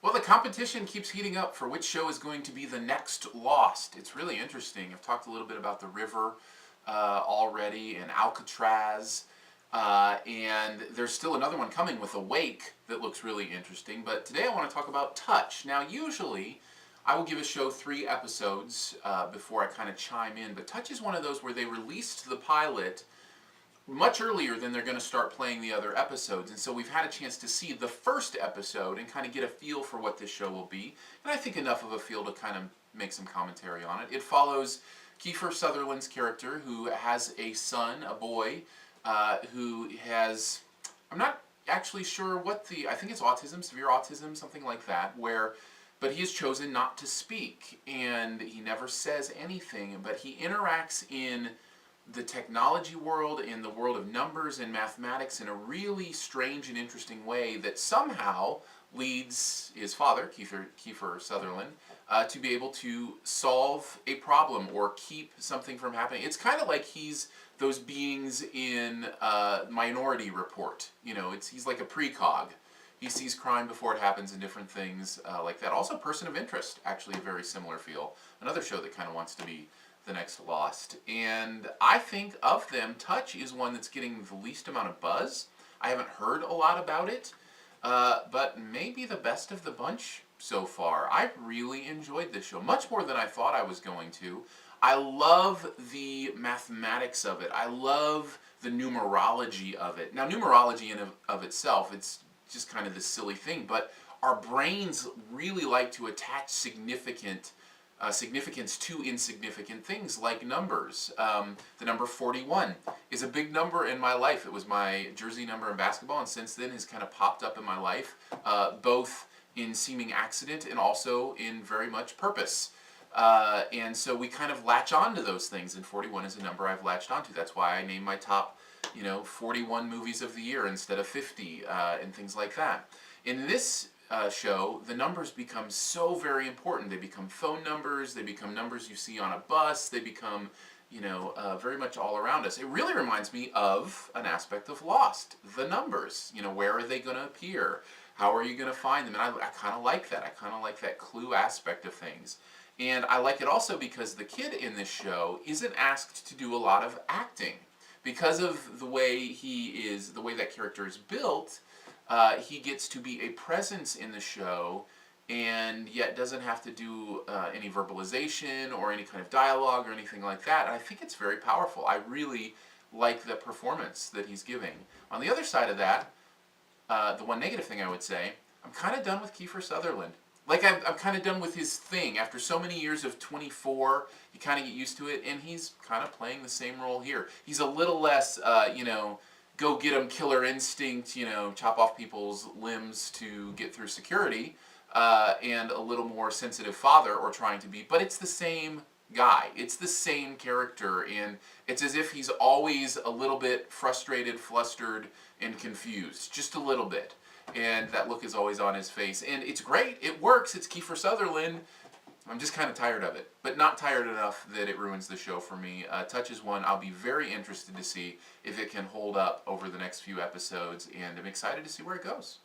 Well, the competition keeps heating up for which show is going to be the next Lost. It's really interesting. I've talked a little bit about The River already and Alcatraz. And there's still another one coming with Awake that looks really interesting. But today I want to talk about Touch. Now, usually I will give a show 3 episodes before I kind of chime in. But Touch is one of those where they released the pilot much earlier than they're going to start playing the other episodes. And so we've had a chance to see the first episode and kind of get a feel for what this show will be. And I think enough of a feel to kind of make some commentary on it. It follows Keifer Sutherland's character, who has a son, a boy, who has, I'm not actually sure what I think it's autism, severe autism, something like that, but he has chosen not to speak, and he never says anything, but he interacts in the technology world, in the world of numbers and mathematics in a really strange and interesting way that somehow leads his father, Keifer Sutherland, to be able to solve a problem or keep something from happening. It's kind of like he's those beings in Minority Report. You know, he's like a precog. He sees crime before it happens and different things like that. Also, Person of Interest, actually a very similar feel. Another show that kind of wants to be the next Lost. And I think of them, Touch is one that's getting the least amount of buzz. I haven't heard a lot about it, but maybe the best of the bunch so far. I really enjoyed this show, much more than I thought I was going to. I love the mathematics of it. I love the numerology of it. Now, numerology in of itself, it's just kind of this silly thing, but our brains really like to attach significance to insignificant things like numbers. The number 41 is a big number in my life. It was my jersey number in basketball, and since then has kind of popped up in my life, both in seeming accident and also in very much purpose. And so we kind of latch on to those things, and 41 is a number I've latched onto. That's why I name my top 41 movies of the year instead of 50, and things like that. In this show, the numbers become so very important. They become phone numbers, they become numbers you see on a bus, they become, very much all around us. It really reminds me of an aspect of Lost, the numbers. Where are they going to appear? How are you going to find them? And I kind of like that. I kind of like that clue aspect of things. And I like it also because the kid in this show isn't asked to do a lot of acting. Because of the way that character is built, he gets to be a presence in the show and yet doesn't have to do any verbalization or any kind of dialogue or anything like that. And I think it's very powerful. I really like the performance that he's giving. On the other side of that, the one negative thing I would say, I'm kind of done with Keifer Sutherland. Like, I'm kind of done with his thing. After so many years of 24, you kind of get used to it, and he's kind of playing the same role here. He's a little less, go get 'em killer instinct, chop off people's limbs to get through security, and a little more sensitive father, or trying to be, but it's the same guy. It's the same character, and it's as if he's always a little bit frustrated, flustered, and confused. Just a little bit. And that look is always on his face. And it's great. It works. It's Keifer Sutherland. I'm just kind of tired of it. But not tired enough that it ruins the show for me. Touch is one I'll be very interested to see if it can hold up over the next few episodes. And I'm excited to see where it goes.